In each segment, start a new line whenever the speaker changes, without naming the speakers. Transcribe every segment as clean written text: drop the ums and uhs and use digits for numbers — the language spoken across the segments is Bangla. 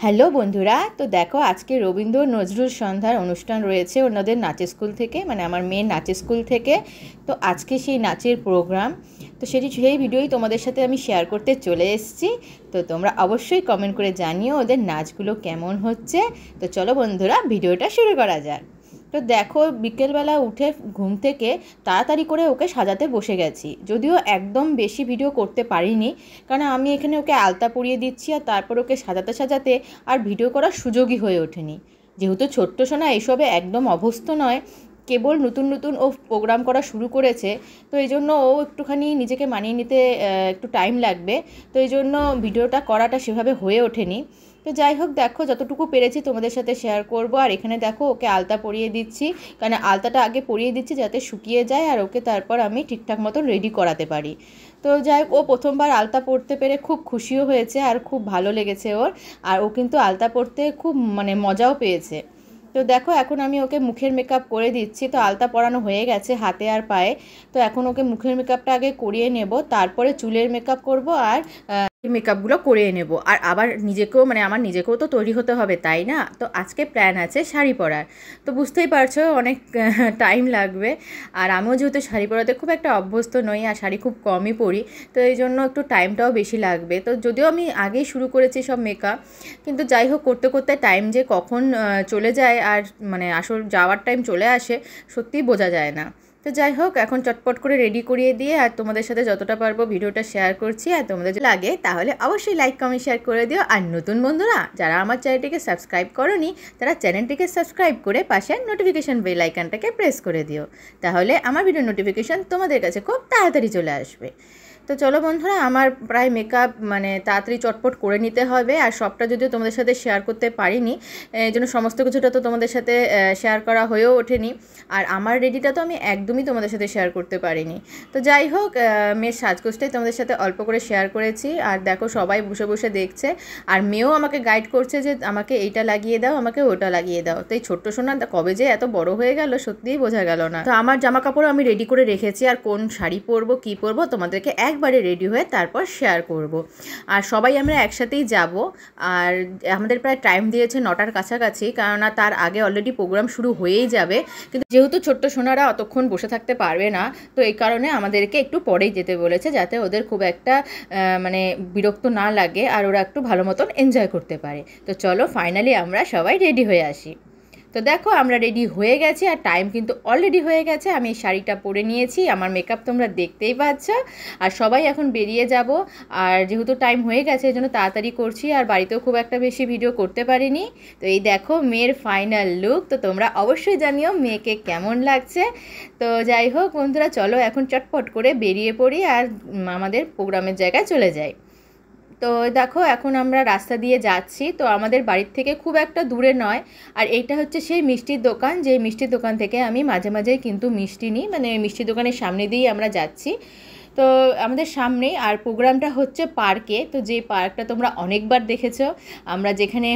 হ্যালো বন্ধুরা, তো দেখো আজকে রবীন্দ্র নজরুল সন্ধ্যার অনুষ্ঠান রয়েছে ওনাদের নাচের স্কুল থেকে, মানে আমার মেয়ের নাচের স্কুল থেকে। তো আজকে সেই নাচের প্রোগ্রাম, তো সেই ভিডিওই তোমাদের সাথে আমি শেয়ার করতে চলে এসেছি। তো তোমরা অবশ্যই কমেন্ট করে জানিও ওদের নাচগুলো কেমন হচ্ছে। তো চলো বন্ধুরা, ভিডিওটা শুরু করা যাক। তো দেখো, বিকেলবেলা উঠে ঘুম থেকে তাড়াতাড়ি করে ওকে সাজাতে বসে গেছি, যদিও একদম বেশি ভিডিও করতে পারিনি, কারণ আমি এখানে ওকে আলতা পরিয়ে দিচ্ছি আর তারপর ওকে সাজাতে সাজাতে আর ভিডিও করার সুযোগই হয়ে ওঠেনি। যেহেতু ছোট্ট সোনা এসবে একদম অভ্যস্ত নয়, কেবল নতুন নতুন ও প্রোগ্রাম করা শুরু করেছে, তো এই জন্য ও একটুখানি নিজেকে মানিয়ে নিতে একটু টাইম লাগবে। তো এই জন্য ভিডিওটা করাটা সেভাবে হয়ে ওঠেনি। তো যাই হোক, দেখো যতটুকু পেরেছি তোমাদের সাথে শেয়ার করব। আর এখানে দেখো ওকে আলতা পরিয়ে দিচ্ছি, কারণ আলতাটা আগে পরিয়ে দিচ্ছি যাতে শুকিয়ে যায় আর ওকে তারপর আমি ঠিকঠাক মতো রেডি করাতে পারি। তো যাই হোক, ও প্রথমবার আলতা পরতে পেরে খুব খুশিও হয়েছে আর খুব ভালো লেগেছে ওর। আর ও কিন্তু আলতা পরতে খুব মজাও পেয়েছে। তো দেখো এখন আমি ওকে মুখের মেকআপ করে দিচ্ছি। তো আলতা পরানো হয়ে গেছে হাতে আর পায়ে। তো এখন ওকে মুখের মেকআপটা আগে করিয়ে নেব, তারপরে চুলের মেকআপ করব আর মেকআপগুলো করিয়ে নেব। আর আবার নিজেকেও আমার নিজেকেও তো তৈরি হতে হবে, তাই না? তো আজকে প্ল্যান আছে শাড়ি পরার। তো বুঝতেই পারছো অনেক টাইম লাগবে। আর আমিও যেহেতু শাড়ি পরাতে খুব একটা অভ্যস্ত নই আর শাড়ি খুব কমই পরি, তো এই জন্য একটু টাইমটাও বেশি লাগবে। তো যদিও আমি আগেই শুরু করেছি সব মেকআপ, কিন্তু যাই হোক করতে করতে টাইম যে কখন চলে যায় আর আসল যাওয়ার টাইম চলে আসে, সত্যিই বোঝা যায় না। তো যাই হোক, এখন চটপট করে রেডি করিয়ে দিয়ে আর তোমাদের সাথে যতটা পারবো ভিডিওটা শেয়ার করছি। আর তোমাদের যদি লাগে তাহলে অবশ্যই লাইক কমেন্ট শেয়ার করে দিও। আর নতুন বন্ধুরা যারা আমার চ্যানেলটিকে সাবস্ক্রাইব করোনি, তারা চ্যানেলটিকে সাবস্ক্রাইব করে পাশে নোটিফিকেশান বেল আইকনটাকে প্রেস করে দিও, তাহলে আমার ভিডিও নোটিফিকেশান তোমাদের কাছে খুব তাড়াতাড়ি চলে আসবে। তো চলো বন্ধুরা, আমার প্রায় মেকআপ তাড়াতাড়ি চটপট করে নিতে হবে। আর সবটা যদিও তোমাদের সাথে শেয়ার করতে পারিনি, এই জন্য সমস্ত কিছুটা তো তোমাদের সাথে শেয়ার করা হয়েও ওঠেনি। আর আমার রেডিটা তো আমি একদমই তোমাদের সাথে শেয়ার করতে পারিনি। তো যাই হোক, মেয়ের সাজগোজটাই তোমাদের সাথে অল্প করে শেয়ার করেছি। আর দেখো সবাই বসে বসে দেখছে, আর মেয়েও আমাকে গাইড করছে যে আমাকে এইটা লাগিয়ে দাও, আমাকে ওটা লাগিয়ে দাও। তো এই ছোট্ট সোনা কবে যে এত বড় হয়ে গেল সত্যিই বোঝা গেল না। তো আমার জামা কাপড়ও আমি রেডি করে রেখেছি, আর কোন শাড়ি পরবো কী পরবো তোমাদেরকে একবারে রেডি হয়ে তারপর শেয়ার করব। আর সবাই আমরা একসাথেই যাব। আর আমাদের প্রায় টাইম দিয়েছে 9টার কাছাকাছি, কেননা তার আগে অলরেডি প্রোগ্রাম শুরু হয়েই যাবে। কিন্তু যেহেতু ছোট্ট সোনারা অতক্ষণ বসে থাকতে পারবে না, তো এই কারণে আমাদেরকে একটু পরেই যেতে বলেছে, যাতে ওদের খুব একটা বিরক্ত না লাগে আর ওরা একটু ভালো মতন এনজয় করতে পারে। তো চলো ফাইনালি আমরা সবাই রেডি হয়ে আসি। তো দেখো আমরা রেডি হয়ে গেছি, আর টাইম কিন্তু অলরেডি হয়ে গেছে। আমি শাড়িটা পরে নিয়েছি, আমার মেকআপ তোমরা দেখতেই পাচ্ছ। আর সবাই এখন বেরিয়ে যাব। আর যেহেতু টাইম হয়ে গেছে এই জন্য তাড়াতাড়ি করছি, আর বাড়িতেও খুব একটা বেশি ভিডিও করতে পারিনি। তো এই দেখো মেয়ের ফাইনাল লুক। তো তোমরা অবশ্যই জানিও মেয়েকে কেমন লাগছে। তো যাই হোক বন্ধুরা, চলো এখন চটপট করে বেরিয়ে পড়ি আর আমাদের প্রোগ্রামের জায়গায় চলে যাই। তো দেখো এখন আমরা রাস্তা দিয়ে যাচ্ছি, তো আমাদের বাড়ির থেকে খুব একটা দূরে নয়। আর এইটা হচ্ছে সেই মিষ্টির দোকান, যে মিষ্টির দোকান থেকে আমি মাঝে মাঝেই কিন্তু মিষ্টি নিই, মিষ্টির দোকানের সামনে দিয়েই আমরা যাচ্ছি। তো আমাদের সামনেই, আর প্রোগ্রামটা হচ্ছে পার্কে। তো যে পার্কটা তোমরা অনেকবার দেখেছো, আমরা যেখানে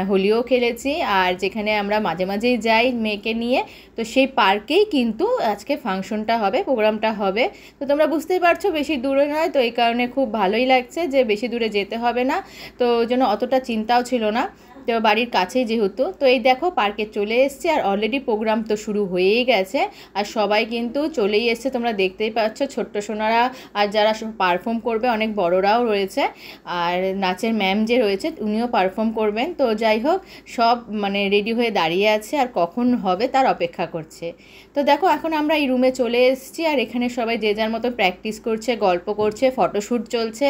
হোলিও খেলেছি আর যেখানে আমরা মাঝে মাঝেই যাই মেয়েকে নিয়ে, তো সেই পার্কেই কিন্তু আজকে ফাংশনটা হবে, প্রোগ্রামটা হবে। তো তোমরা বুঝতেই পারছো বেশি দূরে নয়, তো এই কারণে খুব ভালোই লাগছে যে বেশি দূরে যেতে হবে না। তো ওই জন্য অতটা চিন্তাও ছিল না, তো বাড়ির কাছেই যেহেতু। তো এই দেখো পার্কে চলে এসেছি, আর অলরেডি প্রোগ্রাম তো শুরু হয়েই গেছে। আর সবাই কিন্তু চলেই এসছে, তোমরা দেখতেই পাচ্ছ ছোট্ট সোনারা আর যারা পারফর্ম করবে অনেক বড়রাও রয়েছে। আর নাচের ম্যাম যে রয়েছে উনিও পারফর্ম করবেন। তো যাই হোক সব রেডি হয়ে দাঁড়িয়ে আছে আর কখন হবে তার অপেক্ষা করছে। তো দেখো এখন আমরা এই রুমে চলে এসেছি, আর এখানে সবাই যে যার মতো প্র্যাকটিস করছে, গল্প করছে, ফটোশ্যুট চলছে,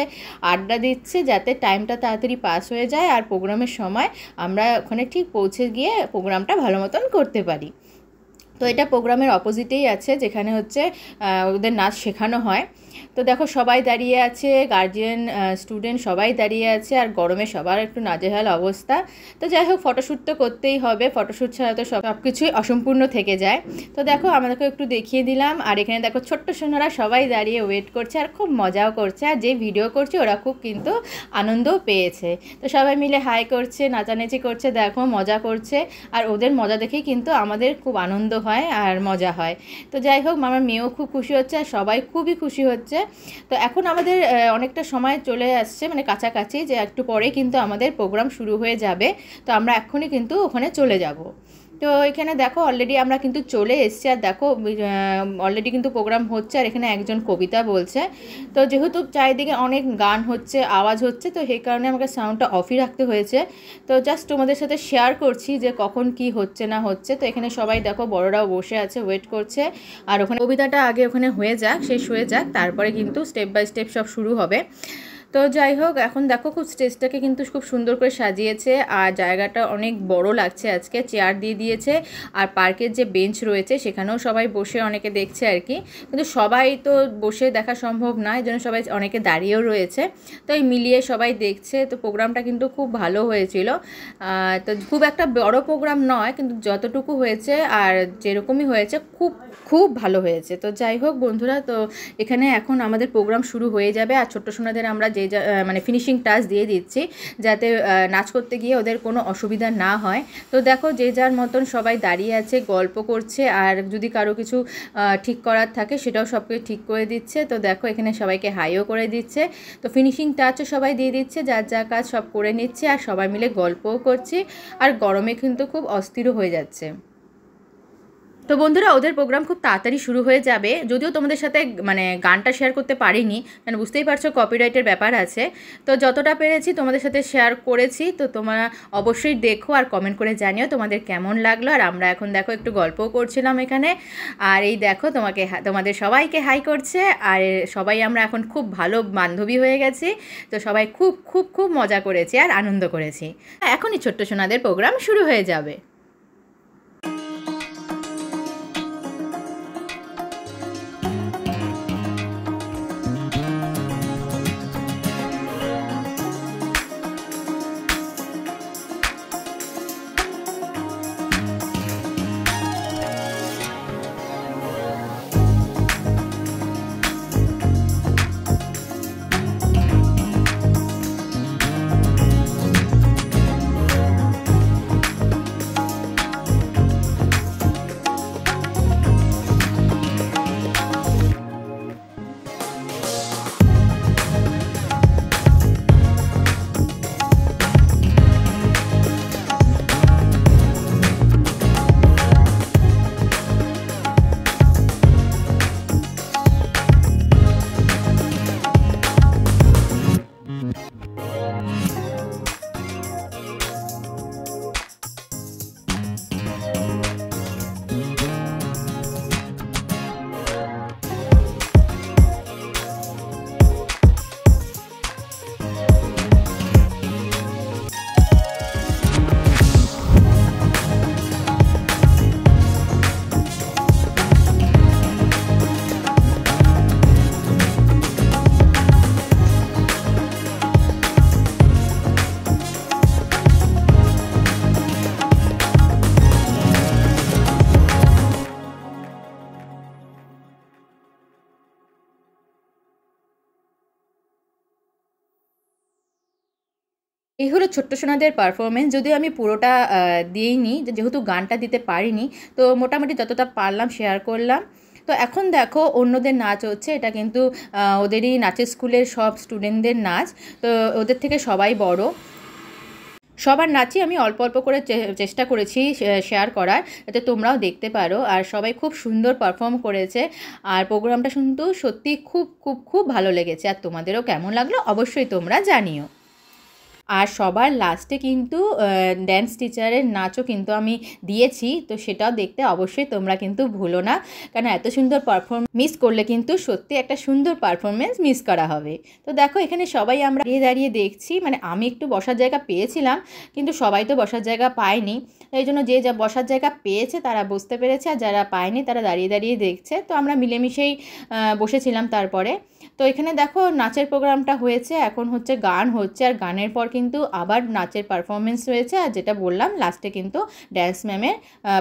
আড্ডা দিচ্ছে, যাতে টাইমটা তাড়াতাড়ি পাস হয়ে যায় আর প্রোগ্রামের সময় আমরা ওখানে ঠিক পৌঁছে গিয়ে প্রোগ্রামটা ভালো মতন করতে পারি। তো এটা প্রোগ্রামের অপোজিটেই আছে, যেখানে হচ্ছে ওদের নাচ শেখানো হয়। তো দেখো সবাই দাঁড়িয়ে আছে, গার্জিয়ান স্টুডেন্ট সবাই দাঁড়িয়ে আছে, আর গরমে সবার একটু নাজেহাল অবস্থা। তো যাই হোক ফটোশ্যুট তো করতেই হবে, ফটোশ্যুট ছাড়া তো সব কিছুই অসম্পূর্ণ থেকে যায়। তো দেখো আমাদেরকে একটু দেখিয়ে দিলাম। আর এখানে দেখো ছোট্ট সোনারা সবাই দাঁড়িয়ে ওয়েট করছে আর খুব মজাও করছে, আর যে ভিডিও করছে ওরা খুব কিন্তু আনন্দও পেয়েছে। তো সবাই মিলে হাই করছে, নাচানাচি করছে, দেখো মজা করছে। আর ওদের মজা দেখেই কিন্তু আমাদের খুব আনন্দ হয় আর মজা হয়। তো যাই হোক আমার মেয়েও খুব খুশি হচ্ছে আর সবাই খুবই খুশি হচ্ছে। তো এখন আমাদের অনেকটা সময় চলে আসছে, মানে কাছাকাছি, যে একটু পরে কিন্তু আমাদের প্রোগ্রাম শুরু হয়ে যাবে। তো আমরা এক্ষুনি কিন্তু ওখানে চলে যাব। তো এখানে দেখো অলরেডি আমরা কিন্তু চলে এসেছি, আর দেখো অলরেডি কিন্তু প্রোগ্রাম হচ্ছে, আর এখানে একজন কবিতা বলছে। তো যেহেতু চারিদিকে অনেক গান হচ্ছে, আওয়াজ হচ্ছে, তো সেই কারণে আমাকে সাউন্ডটা অফই রাখতে হয়েছে। তো জাস্ট তোমাদের সাথে শেয়ার করছি যে কখন কি হচ্ছে না হচ্ছে। তো এখানে সবাই দেখো বড়রাও বসে আছে, ওয়েট করছে। আর ওখানে কবিতাটা আগে ওখানে হয়ে যাক, শেষ হয়ে যাক, তারপরে কিন্তু স্টেপ বাই স্টেপ সব শুরু হবে। তো যাই হোক, এখন দেখো খুব স্টেজটাকে কিন্তু খুব সুন্দর করে সাজিয়েছে, আর জায়গাটা অনেক বড় লাগছে। আজকে চেয়ার দিয়ে দিয়েছে, আর পার্কের যে বেঞ্চ রয়েছে সেখানেও সবাই বসে অনেকে দেখছে আর কি। কিন্তু সবাই তো বসে দেখা সম্ভব না, এই জন্য সবাই অনেকে দাঁড়িয়েও রয়েছে। তো এই মিলিয়ে সবাই দেখছে। তো প্রোগ্রামটা কিন্তু খুব ভালো হয়েছিল। তো খুব একটা বড় প্রোগ্রাম নয়, কিন্তু যতটুকু হয়েছে আর যেরকমই হয়েছে খুব খুব ভালো হয়েছে। তো যাই হোক বন্ধুরা, তো এখানে এখন আমাদের প্রোগ্রাম শুরু হয়ে যাবে, আর ছোট্ট সোনাদের আমরা যে মানে ফিনিশিং টাচ দিয়ে দিচ্ছি, যাতে নাচ করতে গিয়ে ওদের কোনো অসুবিধা না হয়। তো দেখো যে যার মতন সবাই দাঁড়িয়ে আছে, গল্প করছে, আর যদি কারো কিছু ঠিক করার থাকে সেটাও সবকে ঠিক করে দিচ্ছে। তো দেখো এখানে সবাইকে হাইও করে দিচ্ছে। তো ফিনিশিং টাচও সবাই দিয়ে দিচ্ছে, যার যা কাজ সব করে নিচ্ছে, আর সবাই মিলে গল্পও করছি। আর গরমে কিন্তু খুব অস্থিরও হয়ে যাচ্ছে। তো বন্ধুরা, ওদের প্রোগ্রাম খুব তাড়াতাড়ি শুরু হয়ে যাবে। যদিও তোমাদের সাথে মানে গানটা শেয়ার করতে পারিনি, মানে বুঝতেই পারছো কপিরাইটের ব্যাপার আছে। তো যতটা পেরেছি তোমাদের সাথে শেয়ার করেছি। তো তোমরা অবশ্যই দেখো আর কমেন্ট করে জানিও তোমাদের কেমন লাগলো। আর আমরা এখন দেখো একটু গল্পও করছিলাম এখানে। আর এই দেখো তোমাদের সবাইকে হাই করছে। আর সবাই আমরা এখন খুব ভালো বান্ধবী হয়ে গেছি। তো সবাই খুব খুব খুব মজা করেছি আর আনন্দ করেছি। এখনই ছোট্ট সোনাদের প্রোগ্রাম শুরু হয়ে যাবে। এই হলো ছোট্ট সোনাদের পারফরমেন্স। যদিও আমি পুরোটা দিইনি, যেহেতু গানটা দিতে পারিনি, তো মোটামুটি যতটা পারলাম শেয়ার করলাম। তো এখন দেখো অন্যদের নাচ হচ্ছে, এটা কিন্তু ওদেরই নাচের স্কুলের সব স্টুডেন্টদের নাচ। তো ওদের থেকে সবাই বড়, সবার নাচই আমি অল্প অল্প করে চেষ্টা করেছি শেয়ার করার, যাতে তোমরাও দেখতে পারো। আর সবাই খুব সুন্দর পারফর্ম করেছে, আর প্রোগ্রামটা কিন্তু সত্যি খুব খুব খুব ভালো লেগেছে। আর তোমাদেরও কেমন লাগলো অবশ্যই তোমরা জানিও। আর সবার লাস্টে কিন্তু ড্যান্স টিচারের নাচও কিন্তু আমি দিয়েছি, তো সেটাও দেখতে অবশ্যই তোমরা কিন্তু ভুলো না, কারণ এত সুন্দর পারফরমেন্স মিস করলে কিন্তু সত্যি একটা সুন্দর পারফরমেন্স মিস করা হবে। তো দেখো এখানে সবাই আমরা দাঁড়িয়ে দাঁড়িয়ে দেখছি, মানে আমি একটু বসার জায়গা পেয়েছিলাম, কিন্তু সবাই তো বসার জায়গা পায়নি। এই জন্য যে যা বসার জায়গা পেয়েছে তারা বসতে পেরেছে, আর যারা পায়নি তারা দাঁড়িয়ে দাঁড়িয়ে দেখছে। তো আমরা মিলেমিশেই বসেছিলাম তারপরে। তো এখানে দেখো নাচের প্রোগ্রামটা হয়েছে, এখন হচ্ছে গান হচ্ছে, আর গানের পর কিন্তু আবার নাচের পারফরমেন্স রয়েছে, আর যেটা বললাম লাস্টে কিন্তু ড্যান্স ম্যামের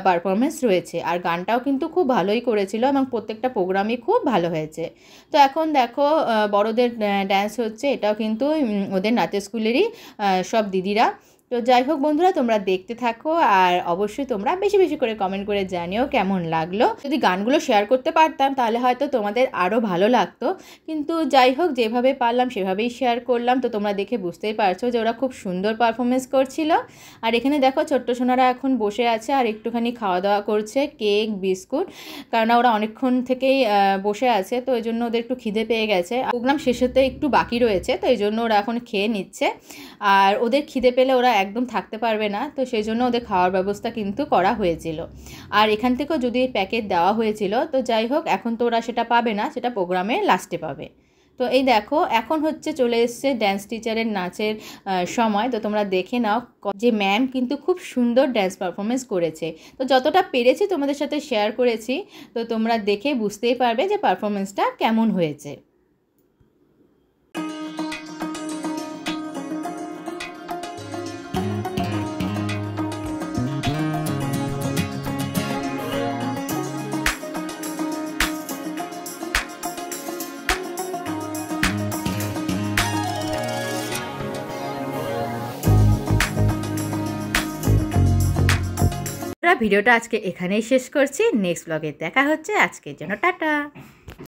পারফরমেন্স রয়েছে। আর গানটাও কিন্তু খুব ভালোই করেছিল, এবং প্রত্যেকটা প্রোগ্রামই খুব ভালো হয়েছে। তো এখন দেখো বড়দের ড্যান্স হচ্ছে, এটাও কিন্তু ওদের নাচের স্কুলেরই সব দিদিরা। তো যাই হোক বন্ধুরা, তোমরা দেখতে থাকো আর অবশ্যই তোমরা বেশি বেশি করে কমেন্ট করে জানিও কেমন লাগলো। যদি গানগুলো শেয়ার করতে পারতাম তাহলে হয়তো তোমাদের আরও ভালো লাগতো, কিন্তু যাই হোক যেভাবে পারলাম সেভাবেই শেয়ার করলাম। তো তোমরা দেখে বুঝতেই পারছো যে ওরা খুব সুন্দর পারফরমেন্স করছিল। আর এখানে দেখো ছোট্ট সোনারা এখন বসে আছে আর একটুখানি খাওয়া দাওয়া করছে, কেক বিস্কুট, কারণ ওরা অনেকক্ষণ থেকেই বসে আছে, তো এই জন্য ওদের একটু খিদে পেয়ে গেছে। প্রোগ্রাম শেষ হতে একটু বাকি রয়েছে, তো এই জন্য ওরা এখন খেয়ে নিচ্ছে। আর ওদের খিদে পেলে ওরা একদম থাকতে পারবে না, তো সেই জন্য ওদের খাওয়ার ব্যবস্থা কিন্তু করা হয়েছিল। আর এখান থেকেও যদি প্যাকেট দেওয়া হয়েছিল, তো যাই হোক এখন তো ওরা সেটা পাবে না, সেটা প্রোগ্রামের লাস্টে পাবে। তো এই দেখো এখন হচ্ছে চলে এসছে ড্যান্স টিচারের নাচের সময়। তো তোমরা দেখে নাও যে ম্যাম কিন্তু খুব সুন্দর ড্যান্স পারফরমেন্স করেছে। তো যতটা পেরেছি তোমাদের সাথে শেয়ার করেছি, তো তোমরা দেখে বুঝতেই পারবে যে পারফরমেন্সটা কেমন হয়েছে। ভিডিওটা আজকে এখানেই শেষ করছি। নেক্সট ব্লগে দেখা হচ্ছে। আজকের জন্য টাটা।